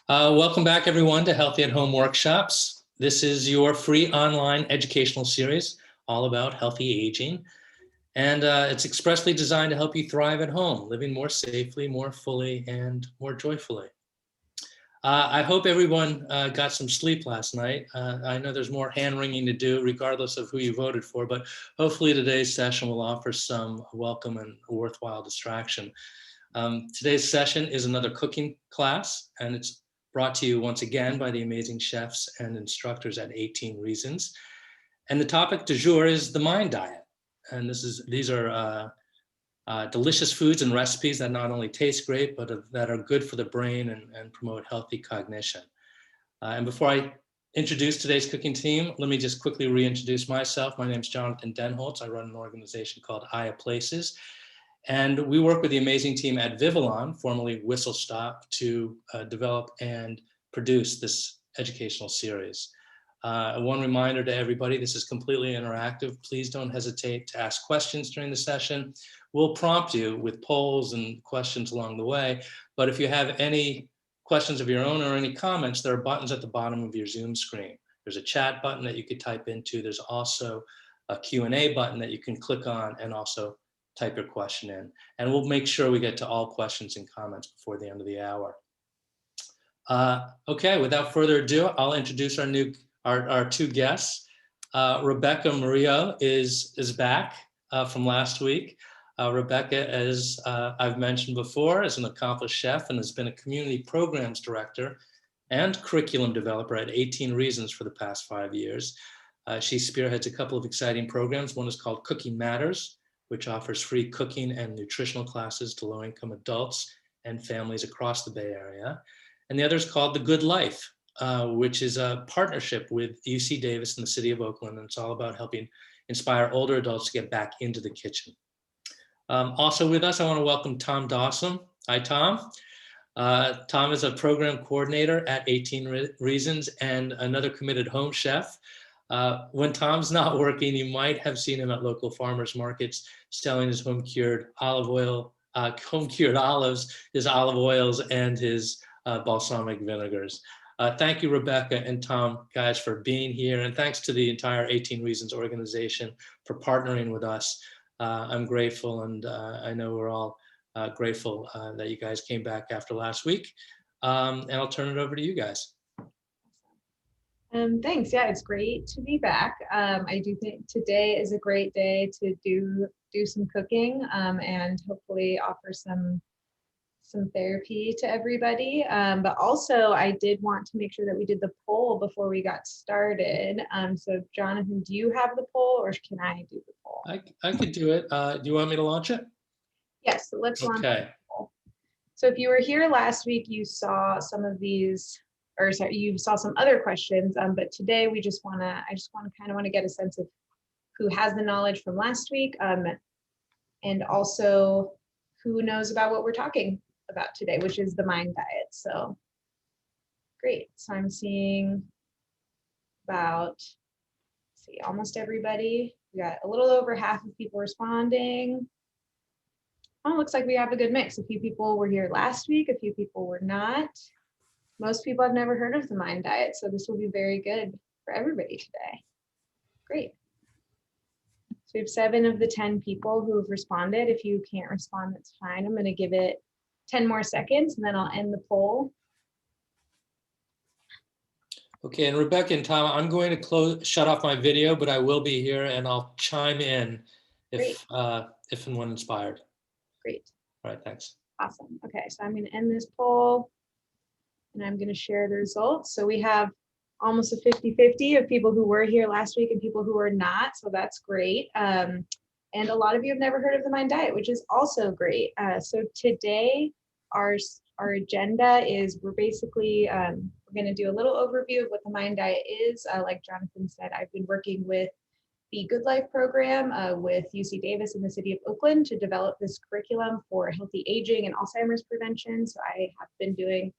Welcome back, everyone, to Healthy at Home Workshops. This is your free online educational series all about healthy aging. And it's expressly designed to help you thrive at home, living more safely, more fully, and more joyfully. I hope everyone got some sleep last night. I know there's more hand-wringing to do regardless of who you voted for, but hopefully today's session will offer some welcome and worthwhile distraction. Today's session is another cooking class, and it's brought to you once again by the amazing chefs and instructors at 18 Reasons. And the topic du jour is the mind diet. And these are delicious foods and recipes that not only taste great, but that are good for the brain and promote healthy cognition. And before I introduce today's cooking team, let me just quickly reintroduce myself. My name is Jonathan Denholtz. I run an organization called Aya Places. And we work with the amazing team at Vivalon, formerly Whistle Stop, to develop and produce this educational series. One reminder to everybody, this is completely interactive. Please don't hesitate to ask questions during the session. We'll prompt you with polls and questions along the way. But if you have any questions of your own or any comments, there are buttons at the bottom of your Zoom screen. There's a chat button that you could type into. There's also a Q&A button that you can click on and also type your question in. And we'll make sure we get to all questions and comments before the end of the hour. Okay, without further ado, I'll introduce our two guests. Rebecca Murillo is back from last week. Rebecca, as I've mentioned before, is an accomplished chef and has been a community programs director and curriculum developer at 18 Reasons for the past 5 years. She spearheads a couple of exciting programs. One is called Cooking Matters, which offers free cooking and nutritional classes to low-income adults and families across the Bay Area. And the other is called The Good Life, which is a partnership with UC Davis and the city of Oakland. And it's all about helping inspire older adults to get back into the kitchen. Also with us, I want to welcome Tom Dawson. Hi, Tom. Tom is a program coordinator at 18 Reasons and another committed home chef. When Tom's not working, you might have seen him at local farmers markets selling his home-cured olives, his olive oils, and his balsamic vinegars. Thank you, Rebecca and Tom, guys, for being here. And thanks to the entire 18 Reasons organization for partnering with us. I'm grateful, and I know we're all grateful that you guys came back after last week. And I'll turn it over to you guys. Thanks. Yeah, it's great to be back. I do think today is a great day to do some cooking and hopefully offer some therapy to everybody. But also, I did want to make sure that we did the poll before we got started. So, Jonathan, do you have the poll, or can I do the poll? I could do it. Do you want me to launch it? Yes. So let's launch the poll. So, if you were here last week, you saw some of these. Or sorry, you saw some other questions, but today I just want to get a sense of who has the knowledge from last week, and also who knows about what we're talking about today, which is the mind diet. So great. So I'm seeing about, almost everybody. We got a little over half of people responding. Oh, looks like we have a good mix. A few people were here last week, a few people were not. Most people have never heard of the mind diet, so this will be very good for everybody today. Great. So we have 7 of the 10 people who have responded. If you can't respond, that's fine. I'm going to give it 10 more seconds, and then I'll end the poll. Okay, and Rebecca and Tom, I'm going to shut off my video, but I will be here, and I'll chime in if and when inspired. Great. All right, thanks. Awesome. Okay, so I'm going to end this poll. And I'm going to share the results. So we have almost a 50-50 of people who were here last week and people who are not. So that's great. And a lot of you have never heard of the mind diet, which is also great. So today, our agenda is we're basically, we're going to do a little overview of what the mind diet is. Like Jonathan said, I've been working with the Good Life program with UC Davis in the city of Oakland to develop this curriculum for healthy aging and Alzheimer's prevention. So I have been doing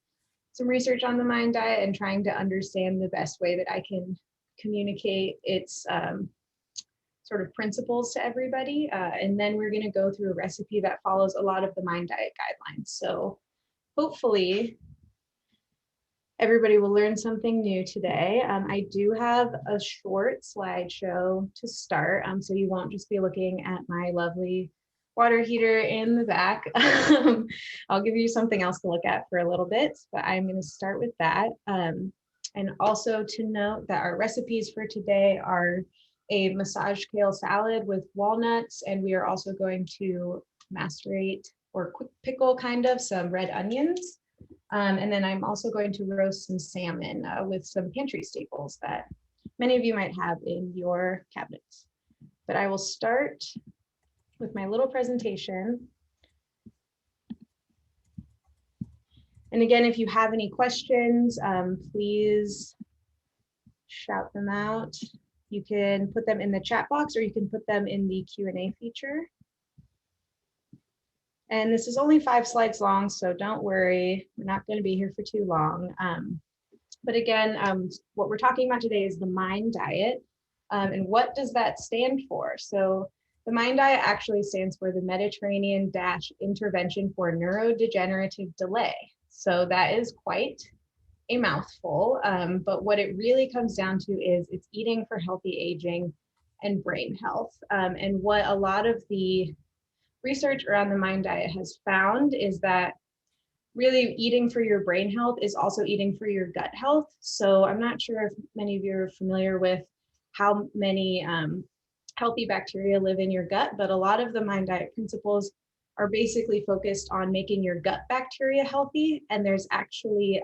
some research on the mind diet and trying to understand the best way that I can communicate its sort of principles to everybody. And then we're going to go through a recipe that follows a lot of the mind diet guidelines. So hopefully everybody will learn something new today. I do have a short slideshow to start, so you won't just be looking at my lovely water heater in the back. I'll give you something else to look at for a little bit, but I'm going to start with that. And also to note that our recipes for today are a massage kale salad with walnuts, and we are also going to macerate or quick pickle kind of some red onions. And then I'm also going to roast some salmon with some pantry staples that many of you might have in your cabinets. But I will start with my little presentation. And again, if you have any questions, please shout them out. You can put them in the chat box or you can put them in the Q&A feature. And this is only 5 slides long, so don't worry, we're not going to be here for too long. But again, what we're talking about today is the MIND diet. And what does that stand for? So the MIND diet actually stands for the Mediterranean-Intervention for Neurodegenerative Delay. So that is quite a mouthful, but what it really comes down to is it's eating for healthy aging and brain health. And what a lot of the research around the MIND diet has found is that really eating for your brain health is also eating for your gut health. So I'm not sure if many of you are familiar with how many healthy bacteria live in your gut, but a lot of the MIND diet principles are basically focused on making your gut bacteria healthy. And there's actually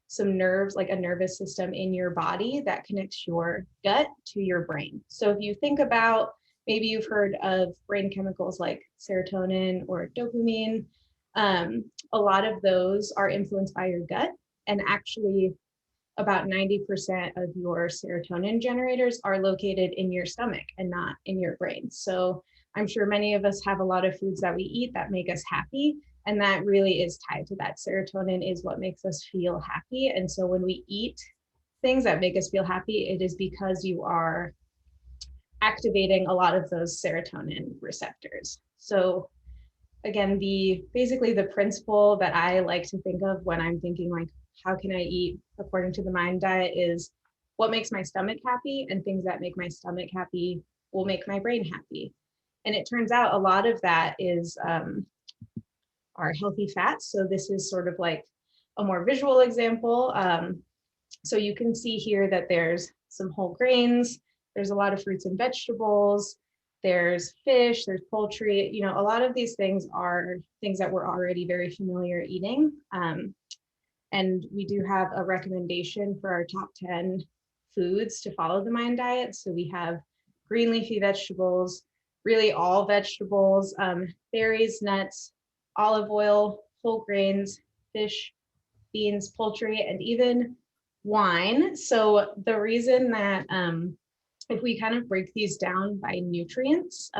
some nerves, like a nervous system in your body that connects your gut to your brain. So if you think about, maybe you've heard of brain chemicals like serotonin or dopamine. A lot of those are influenced by your gut, and actually about 90% of your serotonin generators are located in your stomach and not in your brain. So I'm sure many of us have a lot of foods that we eat that make us happy, and that really is tied to that. Serotonin is what makes us feel happy. And so when we eat things that make us feel happy, it is because you are activating a lot of those serotonin receptors. So again, basically the principle that I like to think of when I'm thinking like, how can I eat according to the MIND diet is what makes my stomach happy, and things that make my stomach happy will make my brain happy. And it turns out a lot of that is our healthy fats. So this is sort of like a more visual example. So you can see here that there's some whole grains, there's a lot of fruits and vegetables, there's fish, there's poultry, you know, a lot of these things are things that we're already very familiar eating. And we do have a recommendation for our top 10 foods to follow the MIND diet. So we have green leafy vegetables, really all vegetables, berries, nuts, olive oil, whole grains, fish, beans, poultry, and even wine. So the reason that if we kind of break these down by nutrients,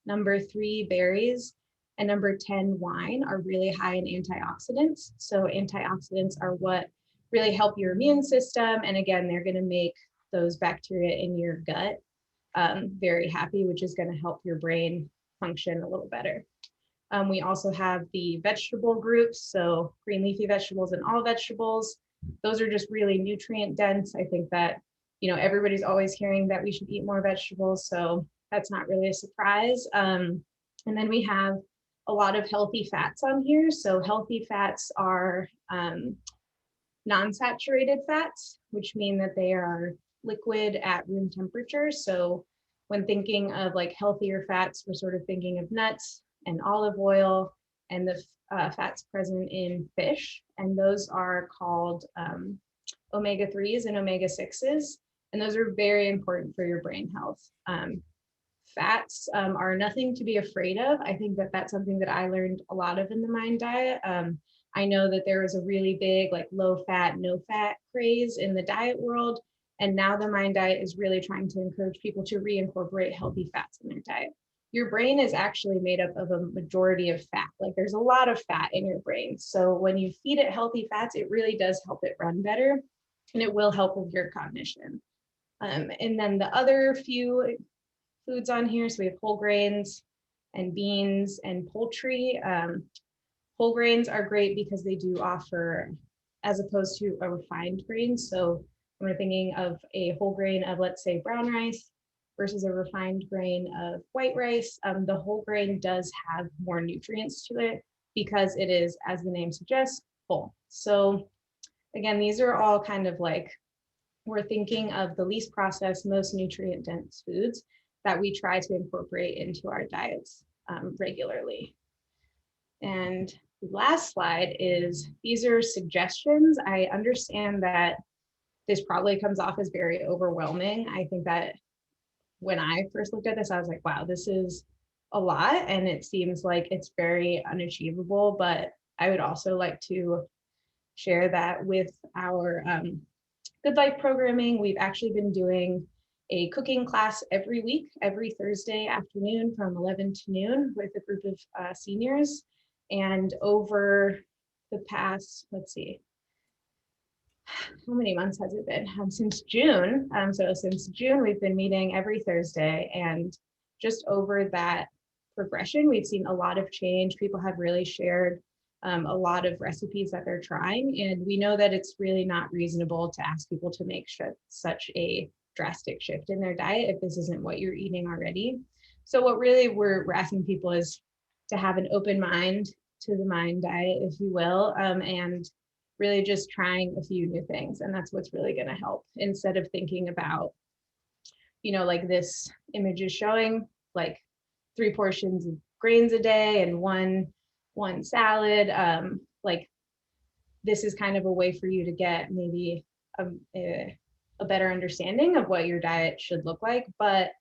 number 3, berries, and number 10, wine, are really high in antioxidants. So antioxidants are what really help your immune system. And again, they're going to make those bacteria in your gut very happy, which is going to help your brain function a little better. We also have the vegetable groups, so green leafy vegetables and all vegetables. Those are just really nutrient dense. I think that, you know, everybody's always hearing that we should eat more vegetables, so that's not really a surprise. And then we have a lot of healthy fats on here. So healthy fats are non-saturated fats, which mean that they are liquid at room temperature. So when thinking of like healthier fats, we're sort of thinking of nuts and olive oil and the fats present in fish. And those are called omega-3s and omega-6s. And those are very important for your brain health. Fats are nothing to be afraid of. I think that that's something that I learned a lot of in the MIND diet. I know that there was a really big like low fat, no fat craze in the diet world. And now the MIND diet is really trying to encourage people to reincorporate healthy fats in their diet. Your brain is actually made up of a majority of fat. Like there's a lot of fat in your brain. So when you feed it healthy fats, it really does help it run better, and it will help with your cognition. And then the other few foods on here, so we have whole grains and beans and poultry. Whole grains are great because they do offer as opposed to a refined grain. So when we're thinking of a whole grain of, let's say, brown rice versus a refined grain of white rice, the whole grain does have more nutrients to it because it is, as the name suggests, whole. So again, these are all kind of like, we're thinking of the least processed, most nutrient dense foods that we try to incorporate into our diets regularly. And the last slide is, these are suggestions. I understand that this probably comes off as very overwhelming. I think that when I first looked at this, I was like, wow, this is a lot. And it seems like it's very unachievable, but I would also like to share that with our Good Life programming. We've actually been doing a cooking class every week, every Thursday afternoon from 11 to noon with a group of seniors. And over the past, let's see, how many months has it been? Since June. So since June, we've been meeting every Thursday, and just over that progression, we've seen a lot of change. People have really shared a lot of recipes that they're trying, and we know that it's really not reasonable to ask people to make such a drastic shift in their diet if this isn't what you're eating already. So what really we're asking people is to have an open mind to the mind diet, if you will, and really just trying a few new things. And that's what's really going to help, instead of thinking about, like this image is showing, like 3 portions of grains a day and one salad. Like this is kind of a way for you to get maybe a better understanding of what your diet should look like. But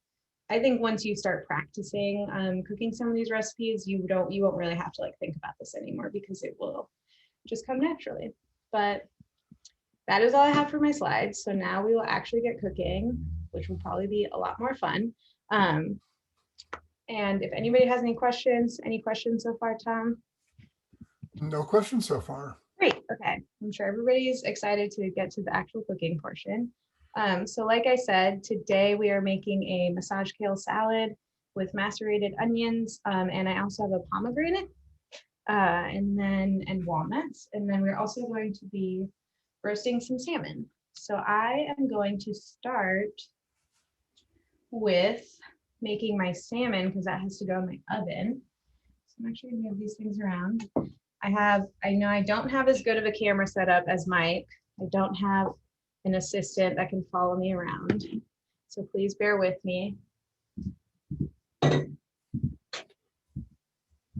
I think once you start practicing cooking some of these recipes, you won't really have to like think about this anymore, because it will just come naturally. But that is all I have for my slides. So now we will actually get cooking, which will probably be a lot more fun. And if anybody has any questions so far, Tom? No questions so far. Great. Okay. I'm sure everybody's excited to get to the actual cooking portion. So like I said, today we are making a massage kale salad with macerated onions. And I also have a pomegranate and walnuts. And then we're also going to be roasting some salmon. So I am going to start with making my salmon, because that has to go in my oven. So I'm actually gonna move these things around. I know I don't have as good of a camera setup as Mike. I don't have an assistant that can follow me around. So please bear with me.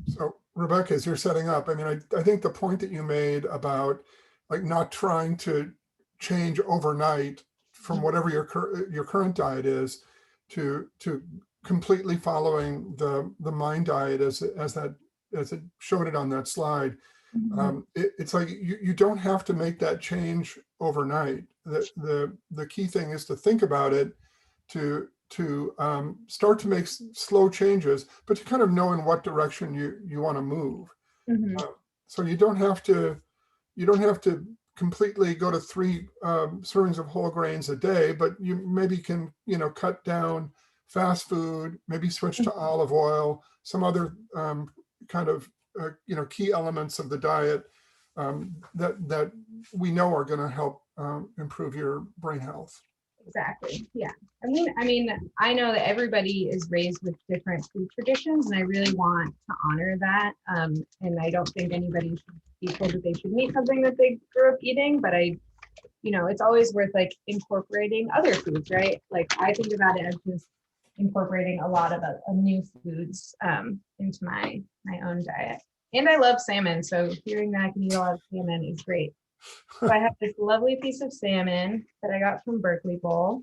So Rebecca, as you're setting up, I mean, I think the point that you made about like not trying to change overnight from whatever your current diet is to completely following the mind diet as it showed it on that slide. Mm-hmm. It's like you don't have to make that change overnight. The key thing is to think about it, to start to make slow changes, but to kind of know in what direction you want to move. Mm-hmm. So you don't have to completely go to 3 servings of whole grains a day, but you maybe can cut down fast food, maybe switch to olive oil, some other kind of key elements of the diet that we know are going to help improve your brain health. Exactly. Yeah. I mean, I know that everybody is raised with different food traditions, and I really want to honor that. And I don't think anybody should be told that they should eat something that they grew up eating, but it's always worth like incorporating other foods, right? Like I think about it as just incorporating a lot of new foods into my own diet. And I love salmon, so hearing that I can eat a lot of salmon is great. So I have this lovely piece of salmon that I got from Berkeley Bowl.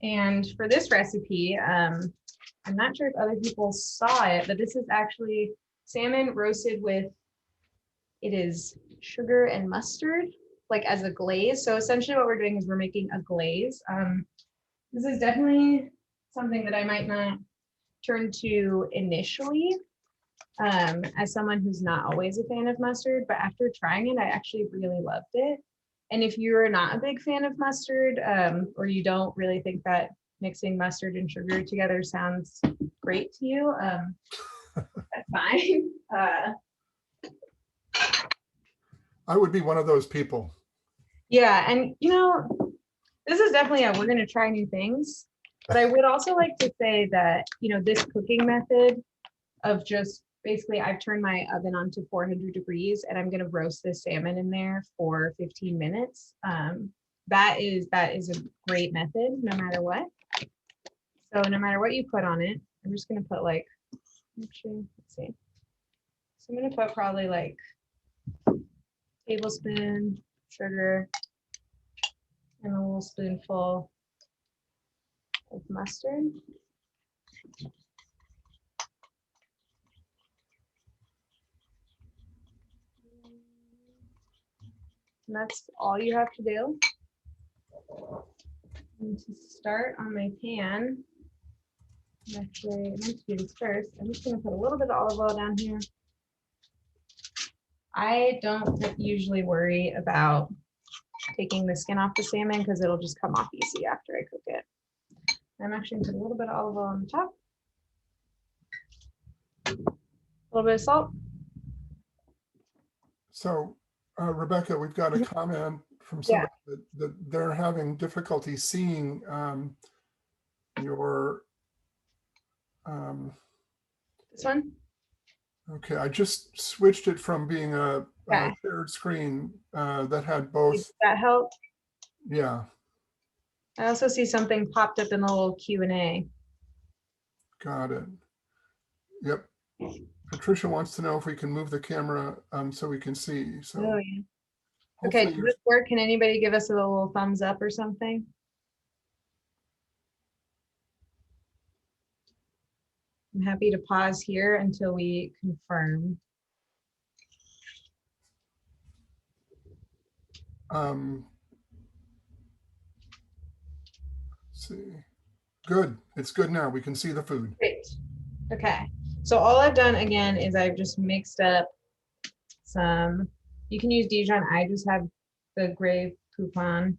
And for this recipe, I'm not sure if other people saw it, but this is actually salmon roasted with, it is sugar and mustard, like as a glaze. So essentially what we're doing is we're making a glaze. This is definitely something that I might not turn to initially, as someone who's not always a fan of mustard, but after trying it, I actually really loved it. And if you're not a big fan of mustard, or you don't really think that mixing mustard and sugar together sounds great to you, that's fine. I would be one of those people. Yeah, and you know, this is definitely we're going to try new things. But I would also like to say that, you know, this cooking method of just basically I've turned my oven on to 400 degrees and I'm going to roast this salmon in there for 15 minutes. That is a great method no matter what. So no matter what you put on it, I'm just going to put like, actually, let's see. So I'm going to put probably like tablespoon sugar and a little spoonful of mustard. And that's all you have to do. And to start on my pan, actually, I meant to do this first. I'm just going to put a little bit of olive oil down here. I don't usually worry about taking the skin off the salmon because it'll just come off easy after I cook it. I'm actually going to put a little bit of olive oil on the top. A little bit of salt. So, Rebecca, we've got a comment from somebody that they're having difficulty seeing your. This one? Okay, I just switched it from being a shared screen that had both. Does that help? Yeah. I also see something popped up in the little Q&A. Got it. Yep. Patricia wants to know if we can move the camera so we can see. So. Oh, yeah. Okay, does this work? Can anybody give us a little thumbs up or something? I'm happy to pause here until we confirm. Let's see. Good. It's good now. We can see the food. Great. Okay. So all I've done again is I've just mixed up some, you can use Dijon. I just have the Grey Poupon,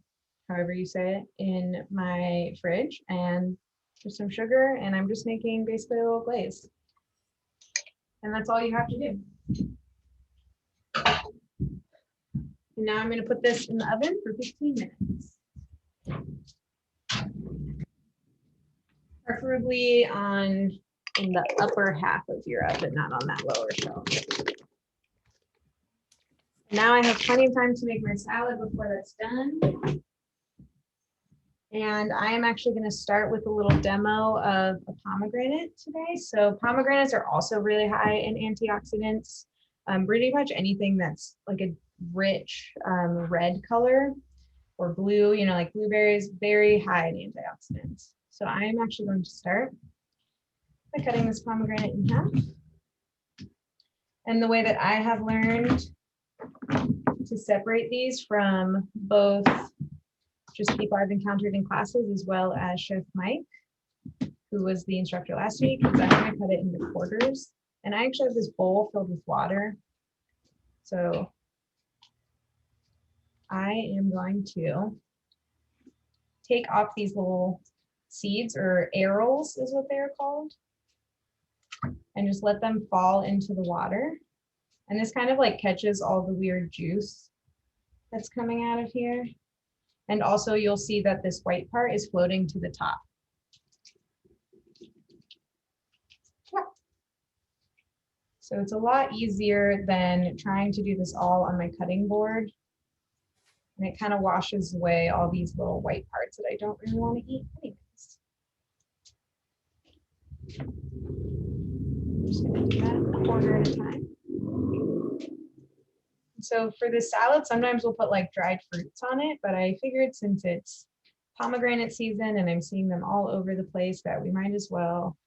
however you say it, in my fridge, and just some sugar, and I'm just making basically a little glaze. And that's all you have to do. And now I'm going to put this in the oven for 15 minutes. Preferably in the upper half of your oven, not on that lower shelf. Now I have plenty of time to make my salad before that's done. And I am actually going to start with a little demo of a pomegranate today. So pomegranates are also really high in antioxidants. Pretty much anything that's like a rich red color or blue, you know, like blueberries, very high in antioxidants. So I am actually going to start by cutting this pomegranate in half. And the way that I have learned to separate these from both just people I've encountered in classes as well as Chef Mike, who was the instructor last week, is I'm going to cut it into quarters. And I actually have this bowl filled with water. So I am going to take off these little seeds, or arils is what they're called, and just let them fall into the water. And this kind of like catches all the weird juice that's coming out of here. And also you'll see that this white part is floating to the top. So it's a lot easier than trying to do this all on my cutting board. And it kind of washes away all these little white parts that I don't really want to eat anyways. I'm just going to do that a quarter at a time. So for the salad, sometimes we'll put like dried fruits on it, but I figured since it's pomegranate season and I'm seeing them all over the place that we might as well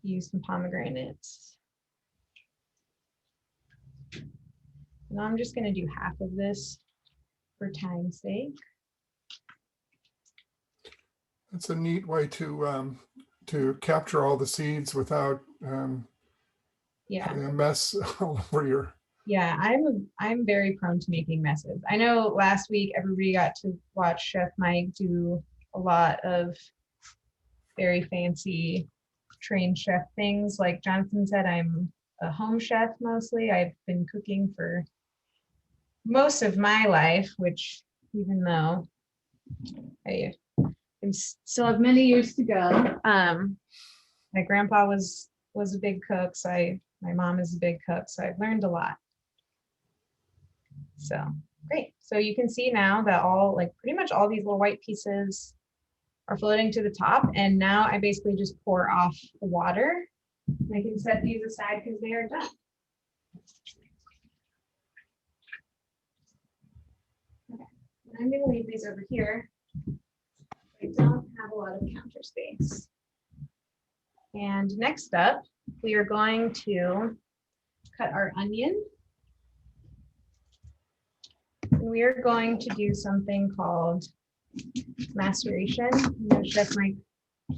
use some pomegranates. And I'm just going to do half of this for time's sake. It's a neat way to capture all the seeds without having a mess all over your. Yeah, I'm very prone to making messes. I know last week everybody got to watch Chef Mike do a lot of very fancy trained chef things. Like Jonathan said, I'm a home chef mostly. I've been cooking for most of my life, which even though I still have many years to go, my grandpa was a big cook, so my mom is a big cook, so I've learned a lot. So great. So you can see now that pretty much all these little white pieces are floating to the top, and now I basically just pour off the water. I can set these aside because they are done. Okay, I'm going to leave these over here. I don't have a lot of counter space. And next up, we are going to cut our onion. And we are going to do something called maceration. Chef Mike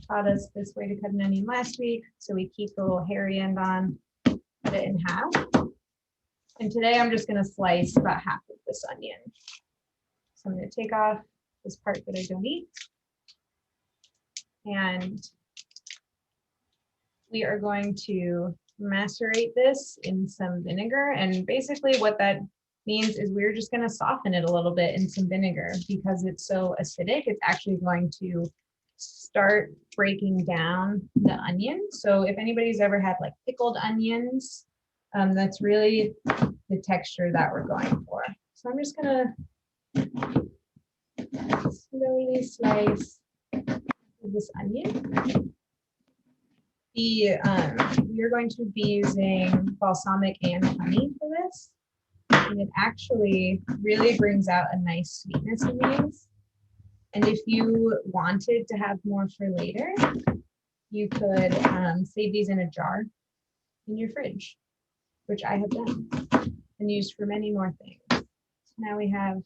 taught us this way to cut an onion last week. So we keep the little hairy end on, cut it in half. And today I'm just going to slice about half of this onion. So I'm going to take off this part that I don't eat. And we are going to macerate this in some vinegar. And basically what that means is we're just going to soften it a little bit in some vinegar because it's so acidic. It's actually going to start breaking down the onion. So if anybody's ever had like pickled onions, that's really the texture that we're going for. So I'm just going to slowly slice this onion. We're going to be using balsamic and honey for this. And it actually really brings out a nice sweetness in these. And if you wanted to have more for later, you could save these in a jar in your fridge, which I have done and used for many more things. So now we have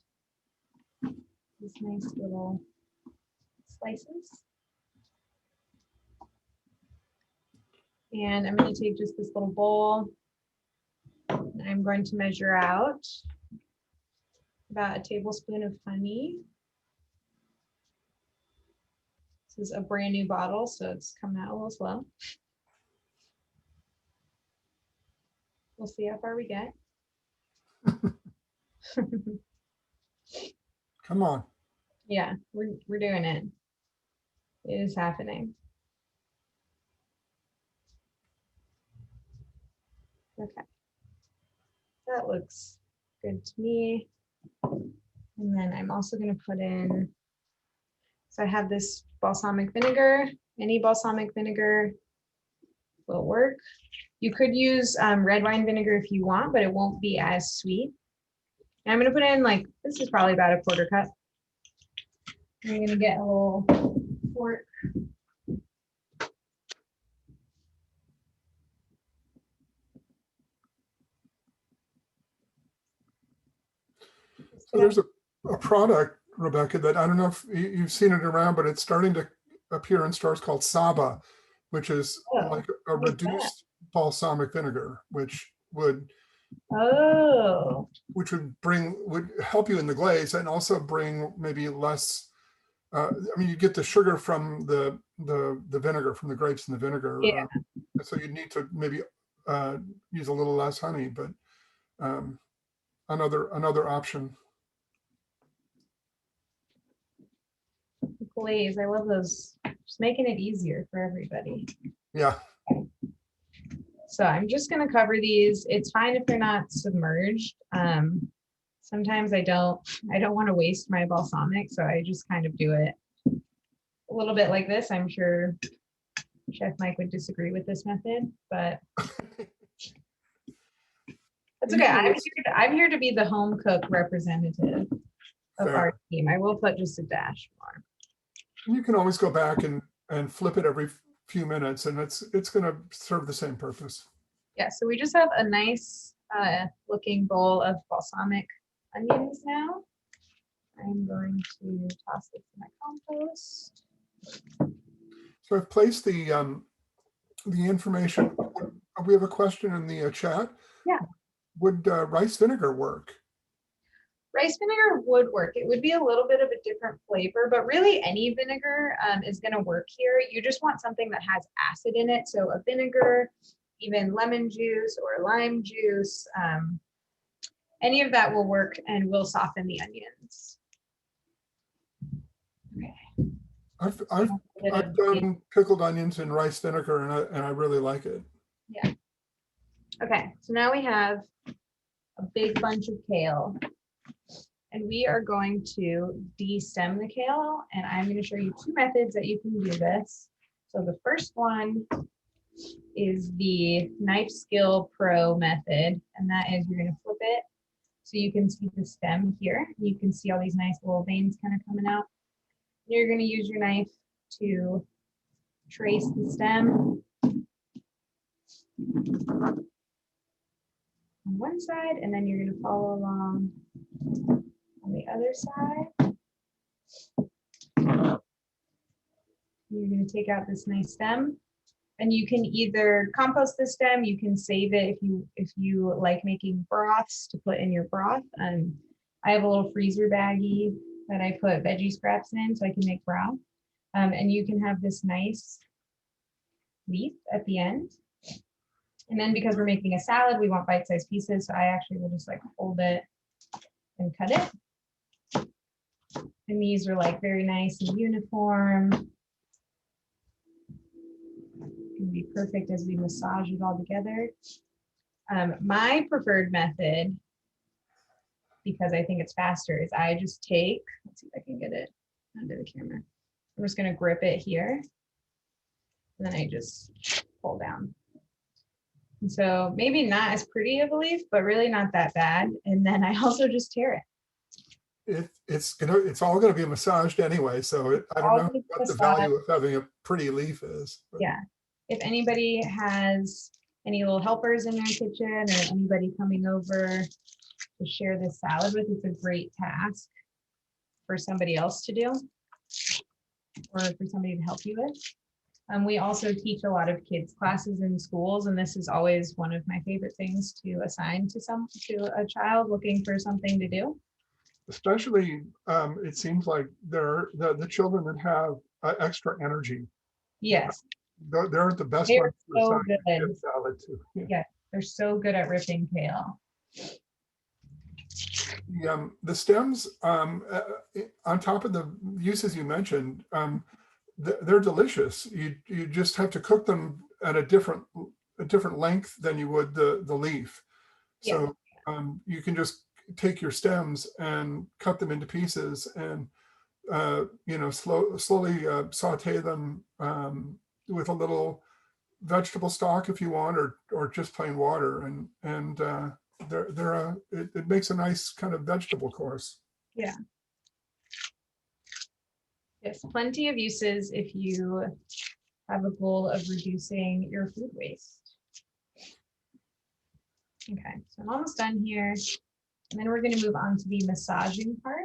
these nice little slices. And I'm going to take just this little bowl. And I'm going to measure out about a tablespoon of honey. This is a brand new bottle, so it's coming out a little slow. We'll see how far we get. Come on. Yeah, we're doing it. It is happening. Okay. That looks good to me. And then I'm also going to put in, so I have this balsamic vinegar. Any balsamic vinegar will work. You could use red wine vinegar if you want, but it won't be as sweet. And I'm going to put in this is probably about a quarter cup. I'm going to get a little fork. So there's a product, Rebecca, that I don't know if you've seen it around, but it's starting to appear in stores called Saba, which is like a reduced balsamic vinegar, which would would help you in the glaze and also bring maybe less. I mean, you get the sugar from the vinegar, from the grapes and the vinegar. Yeah. So you need to maybe use a little less honey, but another option. Glaze, I love those. Just making it easier for everybody. Yeah. So I'm just going to cover these. It's fine if they're not submerged. Sometimes I don't want to waste my balsamic, so I just kind of do it a little bit like this. I'm sure Chef Mike would disagree with this method, but that's okay. I'm here to be the home cook representative of our team. I will put just a dash more. You can always go back and flip it every few minutes, and it's going to serve the same purpose. Yeah, so we just have a nice looking bowl of balsamic onions now. I'm going to toss this in my compost. So I've placed the information. We have a question in the chat. Yeah. Would rice vinegar work? Rice vinegar would work. It would be a little bit of a different flavor, but really any vinegar is going to work here. You just want something that has acid in it. So a vinegar, even lemon juice or lime juice, any of that will work and will soften the onions. Okay. I've done pickled onions in rice vinegar, and I really like it. Yeah. Okay, so now we have a big bunch of kale, and we are going to destem the kale, and I'm going to show you two methods that you can do this. So the first one is the Knife Skill Pro method, and that is you're going to flip it so you can see the stem here. You can see all these nice little veins kind of coming out. You're going to use your knife to trace the stem on one side, and then you're going to follow along on the other side. You're going to take out this nice stem, and you can either compost the stem, you can save it if you like making broths to put in your broth. I have a little freezer baggie that I put veggie scraps in so I can make broth. And you can have this nice leaf at the end. And then because we're making a salad, we want bite-sized pieces. So I actually will just like hold it and cut it. And these are like very nice and uniform. Can be perfect as we massage it all together. My preferred method, because I think it's faster, is I just take, let's see if I can get it under the camera. I'm just going to grip it here. And then I just pull down. And so maybe not as pretty of a leaf, but really not that bad. And then I also just tear it. It's all gonna be massaged anyway, so I don't know what the value of having a pretty leaf is. But. Yeah. If anybody has any little helpers in their kitchen or anybody coming over to share this salad with, it's a great task for somebody else to do or for somebody to help you with. We also teach a lot of kids classes in schools, and this is always one of my favorite things to assign to a child looking for something to do. Especially, it seems like they're the children that have extra energy. Yes. They're the best They're ones to so assign good. salad to. Yeah, they're so good at ripping kale. The stems, on top of the uses you mentioned, they're delicious. You just have to cook them at a different length than you would the leaf. So you can just take your stems and cut them into pieces and slowly saute them with a little vegetable stock if you want, or just plain water, and it makes a nice kind of vegetable course. Yeah. Yes, plenty of uses if you have a goal of reducing your food waste. Okay, so I'm almost done here. And then we're going to move on to the massaging part.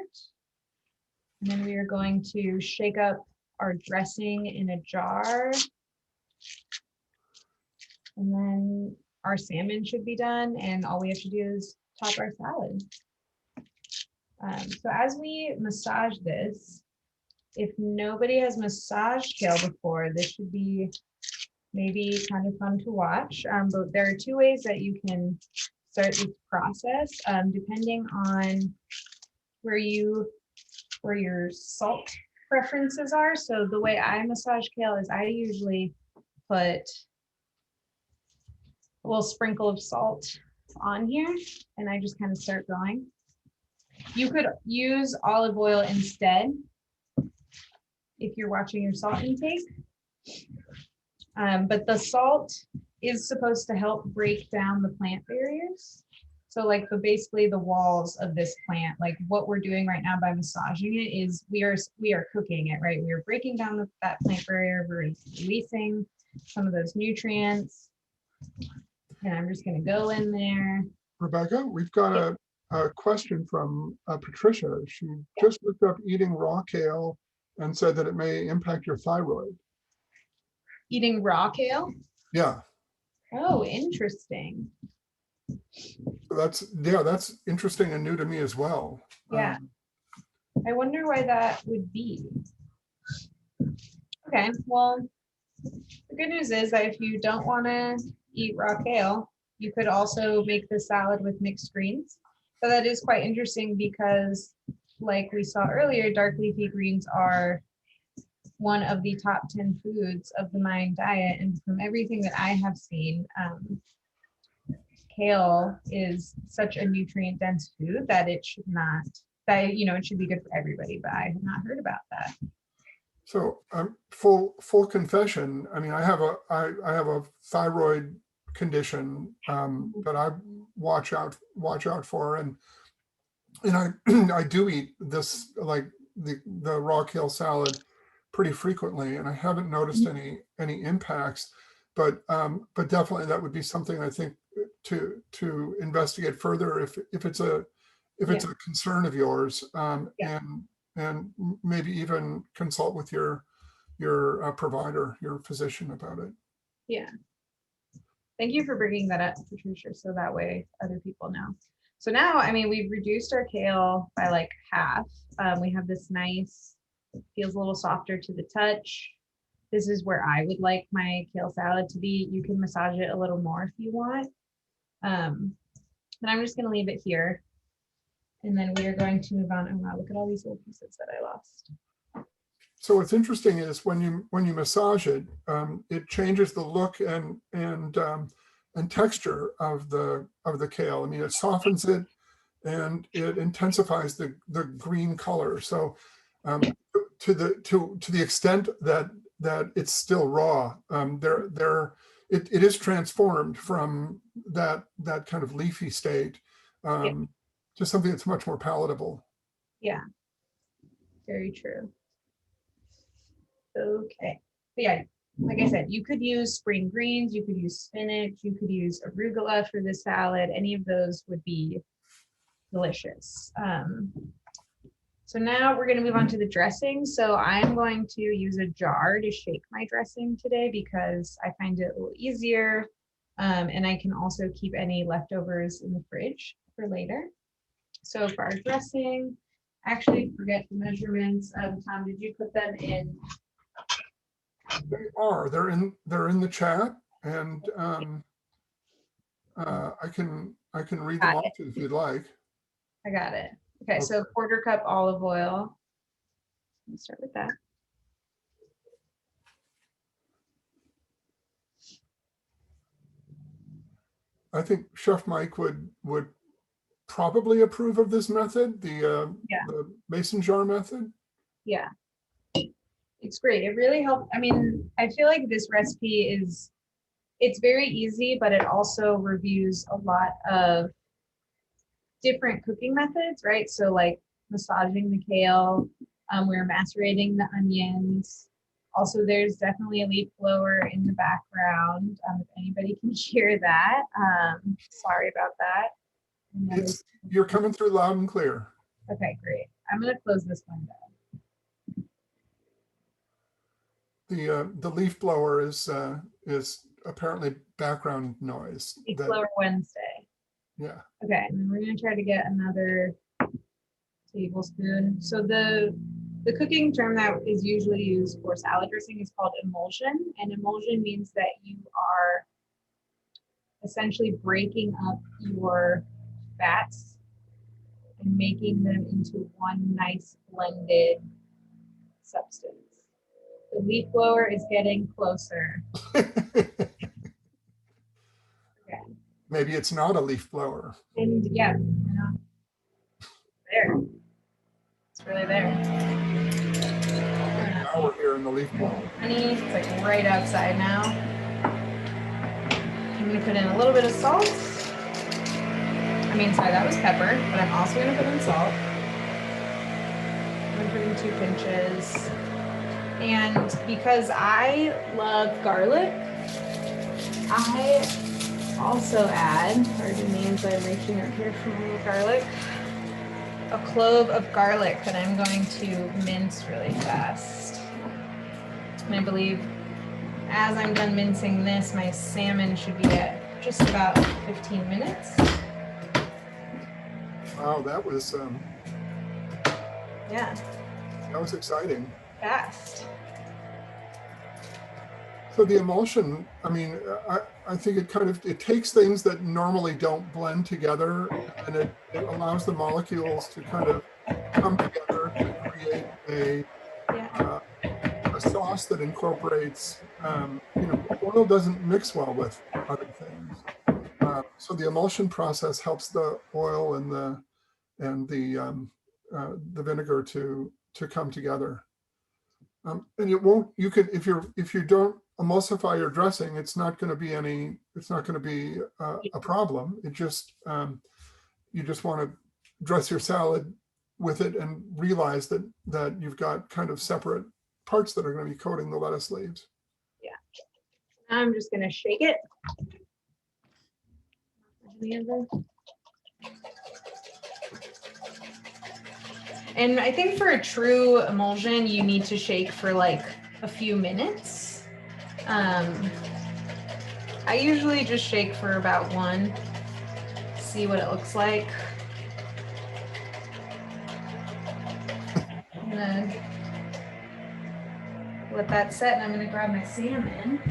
And then we are going to shake up our dressing in a jar. And then our salmon should be done, and all we have to do is top our salad. So as we massage this, if nobody has massaged kale before, this should be maybe kind of fun to watch. But there are two ways that you can start this process, depending on where your salt preferences are. So the way I massage kale is I usually put a little sprinkle of salt on here, and I just kind of start going. You could use olive oil instead if you're watching your salt intake. But the salt is supposed to help break down the plant barriers. So like basically the walls of this plant, like what we're doing right now by massaging it is we are cooking it, right? We are breaking down that plant barrier, we're releasing some of those nutrients. And I'm just gonna go in there. Rebecca, we've got a question from Patricia. She just looked up eating raw kale and said that it may impact your thyroid. Eating raw kale? Yeah. Oh, interesting. That's interesting and new to me as well. Yeah. I wonder why that would be. Okay, well, the good news is that if you don't want to eat raw kale, you could also make the salad with mixed greens. So that is quite interesting because, like we saw earlier, dark leafy greens are one of the top 10 foods of the Mayan diet. And from everything that I have seen, kale is such a nutrient dense food that it should not, that, you know, it should be good for everybody, but I have not heard about that. So full confession. I mean, I have a thyroid condition that I watch out for, and I I do eat this, like the raw kale salad, pretty frequently, and I haven't noticed any impacts, but definitely that would be something I think to investigate further if it's a concern of yours, and maybe even consult with your provider, your physician about it. Yeah. Thank you for bringing that up, Patricia, so that way other people know. So now, I mean, we've reduced our kale by like half. We have this nice, feels a little softer to the touch. This is where I would like my kale salad to be. You can massage it a little more if you want. And I'm just going to leave it here. And then we are going to move on. Oh wow, look at all these little pieces that I lost. So what's interesting is when you massage it, it changes the look and texture of the kale. I mean, it softens it and it intensifies the green color. So to the extent that it's still raw, it is transformed from that kind of leafy state to something that's much more palatable. Yeah, very true. Okay, but yeah, like I said, you could use spring greens, you could use spinach, you could use arugula for this salad. Any of those would be delicious. So now we're going to move on to the dressing. So I'm going to use a jar to shake my dressing today because I find it a little easier, and I can also keep any leftovers in the fridge for later. So for our dressing, actually forget the measurements. Tom, did you put them in? They are. They're in the chat, and I can read them off if you'd like. I got it. Okay, so 1/4 cup olive oil. Let's start with that. I think Chef Mike would probably approve of this method, the mason jar method. Yeah, it's great. It really helped. I mean, I feel like this recipe it's very easy, but it also reviews a lot of different cooking methods, right? So like massaging the kale, we're macerating the onions. Also, there's definitely a leaf blower in the background. If anybody can hear that, sorry about that. You're coming through loud and clear. Okay, great. I'm going to close this window. The leaf blower is apparently background noise. Leaf blower Wednesday. Yeah. Okay, and then we're going to try to get another tablespoon. So the cooking term that is usually used for salad dressing is called emulsion, and emulsion means that you are essentially breaking up your fats and making them into one nice blended substance. The leaf blower is getting closer. Okay. Maybe it's not a leaf blower. And yeah, there. It's really there. Now we're here in the leaf blower. Honey, it's like right outside now. I'm gonna put in a little bit of salt. I mean, sorry, that was pepper, but I'm also gonna put in salt. I'm gonna put in 2 pinches. And because I love garlic, I also add, pardon me as I'm reaching out here for my garlic, a clove of garlic that I'm going to mince really fast. And I believe as I'm done mincing this, my salmon should be at just about 15 minutes. Wow, that was yeah. That was exciting. Fast. So the emulsion, I mean, I think it takes things that normally don't blend together, and it allows the molecules to kind of come together to create a sauce that incorporates, oil doesn't mix well with other things. So the emulsion process helps the oil and the vinegar to come together. And it won't, if you don't emulsify your dressing, it's not going to be a problem. It just, you just want to dress your salad with it and realize that you've got kind of separate parts that are going to be coating the lettuce leaves. Yeah. I'm just going to shake it. And I think for a true emulsion, you need to shake for like a few minutes. I usually just shake for about one, see what it looks like. I'm gonna let that set, and I'm gonna grab my salmon.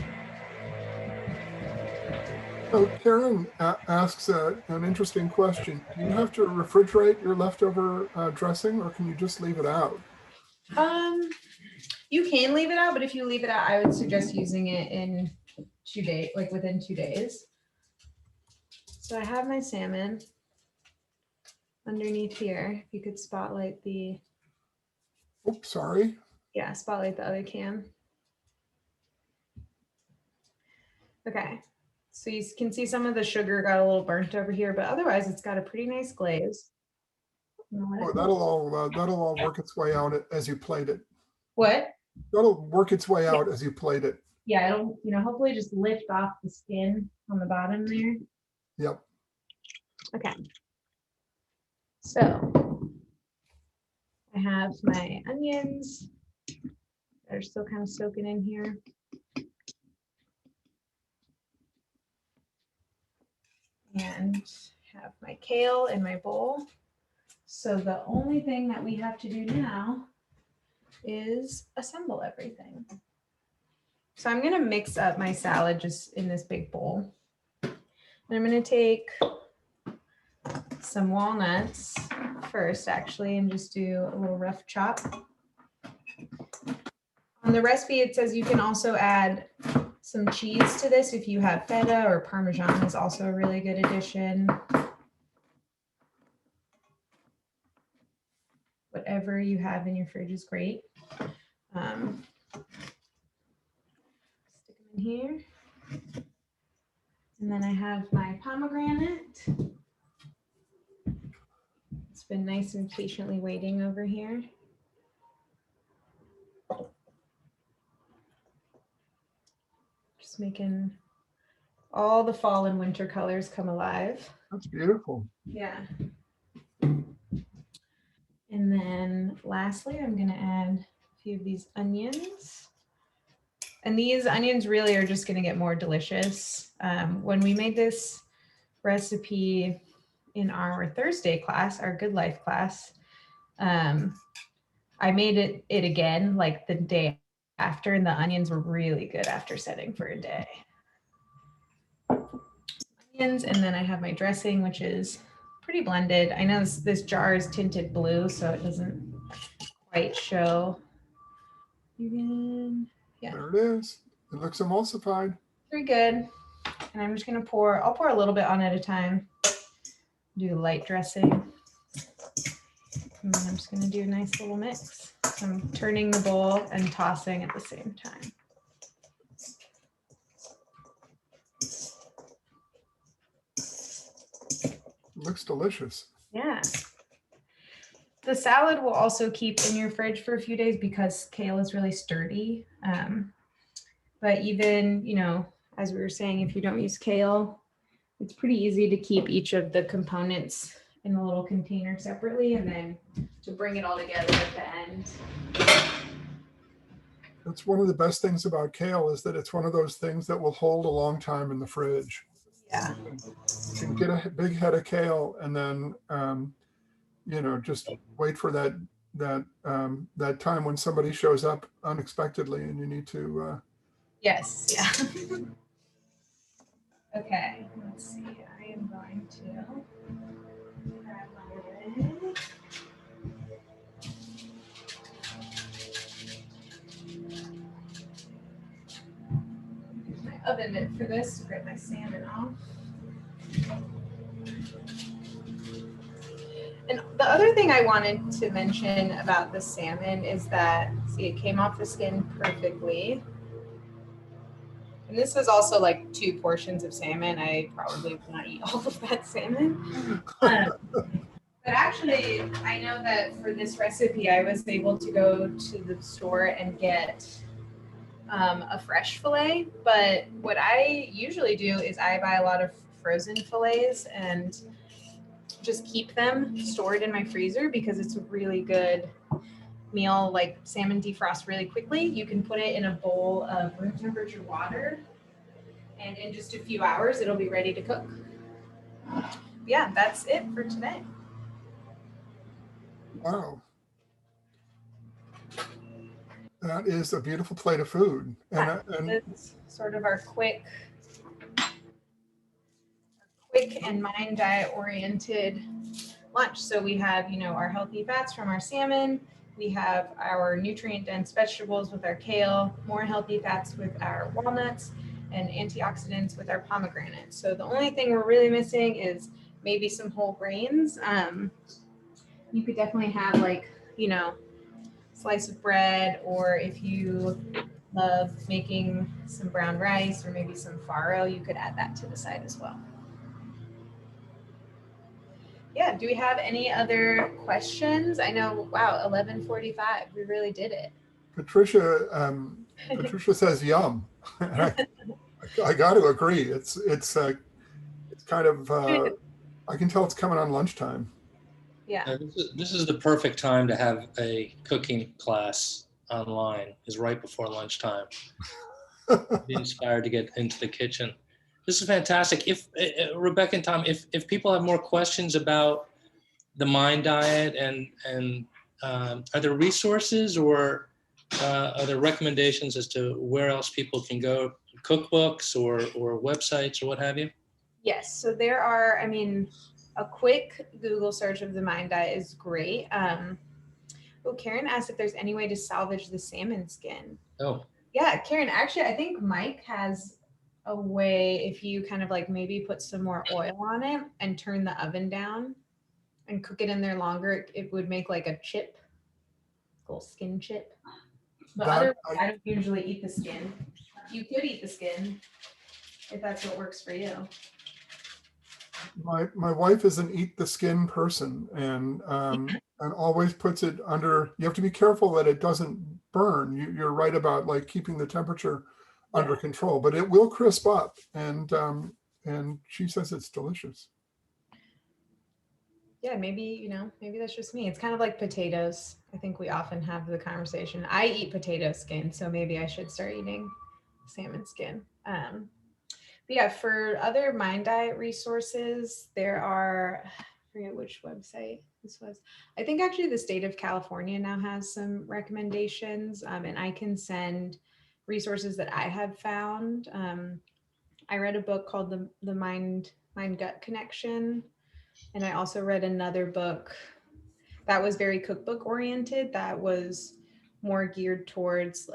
So Karen asks an interesting question. Do you have to refrigerate your leftover dressing, or can you just leave it out? You can leave it out, but if you leave it out, I would suggest using it in 2 days, like within 2 days. So I have my salmon underneath here. If you could spotlight the. Oops, sorry. Yeah, spotlight the other cam. Okay. So you can see some of the sugar got a little burnt over here, but otherwise it's got a pretty nice glaze. Oh, that'll all work its way out as you plate it. What? That'll work its way out as you plate it. Yeah, it'll, hopefully just lift off the skin on the bottom there. Yep. Okay. So I have my onions that are still kind of soaking in here. And have my kale in my bowl. So the only thing that we have to do now is assemble everything. So I'm going to mix up my salad just in this big bowl. And I'm going to take some walnuts first, actually, and just do a little rough chop. On the recipe, it says you can also add some cheese to this if you have feta, or Parmesan is also a really good addition. Whatever you have in your fridge is great. Stick them in here. And then I have my pomegranate. It's been nice and patiently waiting over here. Just making all the fall and winter colors come alive. That's beautiful. Yeah. And then lastly, I'm going to add a few of these onions. And these onions really are just going to get more delicious. When we made this recipe in our Thursday class, our Good Life class, I made it again like the day after, and the onions were really good after setting for a day. Onions, and then I have my dressing, which is pretty blended. I know this jar is tinted blue, so it doesn't quite show. Yeah. There it is. It looks emulsified. Pretty good. And I'm just gonna I'll pour a little bit on at a time. Do light dressing. And then I'm just gonna do a nice little mix. So I'm turning the bowl and tossing at the same time. It looks delicious. Yeah. The salad will also keep in your fridge for a few days because kale is really sturdy. But even, as we were saying, if you don't use kale, it's pretty easy to keep each of the components in a little container separately, and then to bring it all together at the end. That's one of the best things about kale, is that it's one of those things that will hold a long time in the fridge. Yeah. You can get a big head of kale and then, just wait for that time when somebody shows up unexpectedly and you need to Yes, yeah. Okay, let's see. I am going to grab my lid. Use my oven mitt for this to grab my salmon off. And the other thing I wanted to mention about the salmon is that, see, it came off the skin perfectly. And this was also like 2 portions of salmon. I probably would not eat all of that salmon. But actually, I know that for this recipe, I was able to go to the store and get a fresh fillet. But what I usually do is I buy a lot of frozen fillets and just keep them stored in my freezer because it's a really good meal. Like salmon defrost really quickly. You can put it in a bowl of room temperature water, and in just a few hours, it'll be ready to cook. Yeah, that's it for today. Wow. That is a beautiful plate of food. And It's sort of our quick and mind diet oriented lunch. So we have, you know, our healthy fats from our salmon. We have our nutrient dense vegetables with our kale, more healthy fats with our walnuts, and antioxidants with our pomegranate. So the only thing we're really missing is maybe some whole grains. You could definitely have, like, you know, slice of bread, or if you love making some brown rice or maybe some farro, you could add that to the side as well. Yeah, do we have any other questions? I know, wow, 11:45, we really did it. Patricia says yum. I got to agree. It's kind of I can tell it's coming on lunchtime. Yeah. This is the perfect time to have a cooking class online, is right before lunchtime. Be inspired to get into the kitchen. This is fantastic. If Rebecca and Tom, if people have more questions about the Mind Diet and are there resources or are there recommendations as to where else people can go, cookbooks or websites or what have you? Yes, so there are, I mean, a quick Google search of the Mind Diet is great. Karen asked if there's any way to salvage the salmon skin. Oh. Yeah, Karen, actually, I think Mike has a way, if you kind of like maybe put some more oil on it and turn the oven down and cook it in there longer, it would make like a chip, little skin chip. But otherwise, I don't usually eat the skin. You could eat the skin if that's what works for you. My wife is an eat the skin person, and always puts it under. You have to be careful that it doesn't burn. You're right about like keeping the temperature under control, but it will crisp up, and she says it's delicious. Yeah, maybe that's just me. It's kind of like potatoes. I think we often have the conversation. I eat potato skin, so maybe I should start eating salmon skin. But yeah, for other Mind Diet resources, there are, I forget which website this was. I think actually the state of California now has some recommendations, and I can send resources that I have found. I read a book called the Mind Gut Connection, and I also read another book that was very cookbook oriented, that was more geared towards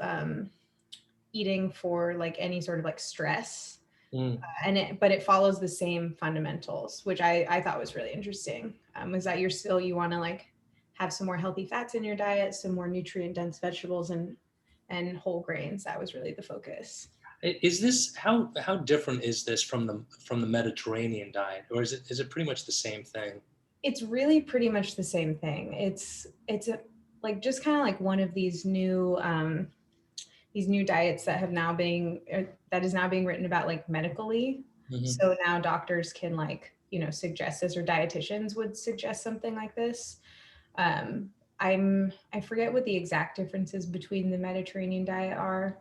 eating for like any sort of like stress. But it follows the same fundamentals, which I thought was really interesting. Was that you want to like have some more healthy fats in your diet, some more nutrient dense vegetables and whole grains. That was really the focus. Is this how different is this from the Mediterranean diet, or is it pretty much the same thing? It's really pretty much the same thing. It's like just kind of like one of these new diets that is now being written about like medically. Mm-hmm. So now doctors can like, suggest this, or dietitians would suggest something like this. I forget what the exact differences between the Mediterranean diet are,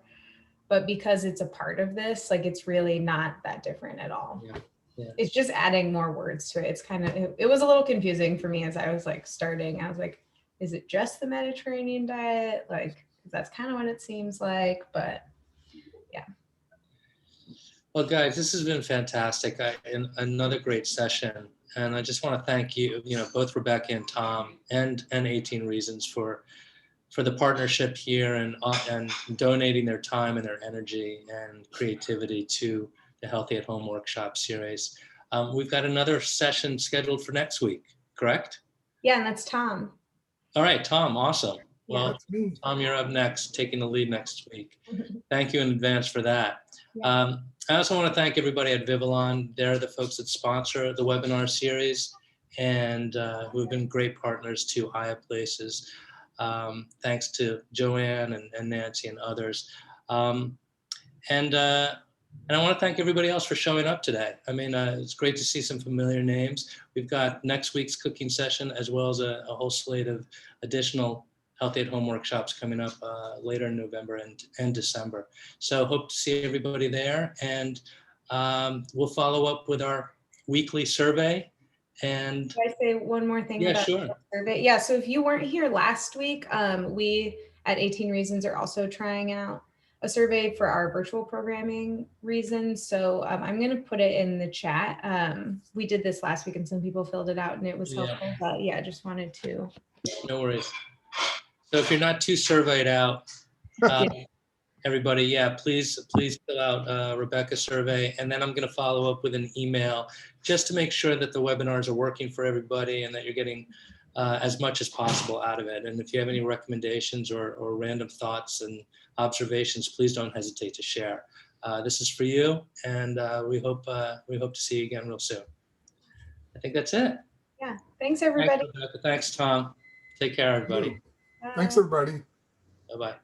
but because it's a part of this, like it's really not that different at all. Yeah. Yeah. It's just adding more words to it. It's kind of, it was a little confusing for me as I was like starting. I was like, is it just the Mediterranean diet? Like, that's kind of what it seems like, but yeah. Well, guys, this has been fantastic. Another great session. And I just want to thank you, both Rebecca and Tom and 18 Reasons for the partnership here and donating their time and their energy and creativity to the Healthy at Home Workshop series. We've got another session scheduled for next week, correct? Yeah, and that's Tom. All right, Tom, awesome. Yeah. Well, Tom, you're up next, taking the lead next week. Thank you in advance for that. Yeah. I also want to thank everybody at Vivalon. They're the folks that sponsor the webinar series and who have been great partners to Haya Places. Thanks to Joanne and Nancy and others. And I want to thank everybody else for showing up today. I mean, it's great to see some familiar names. We've got next week's cooking session as well as a whole slate of additional Healthy at Home workshops coming up later in November and December. So hope to see everybody there. And we'll follow up with our weekly survey. And can I say one more thing about sure. the survey? Yeah, so if you weren't here last week, we at 18 Reasons are also trying out a survey for our virtual programming reasons. So I'm going to put it in the chat. We did this last week and some people filled it out and it was helpful. But yeah, just wanted to. No worries. So if you're not too surveyed out, everybody, please fill out Rebecca's survey, and then I'm going to follow up with an email just to make sure that the webinars are working for everybody and that you're getting as much as possible out of it. And if you have any recommendations or random thoughts and observations, please don't hesitate to share. This is for you, and we hope to see you again real soon. I think that's it. Yeah. Thanks, everybody. Thanks, Rebecca. Thanks, Tom. Take care, everybody. Thanks, everybody. Bye-bye.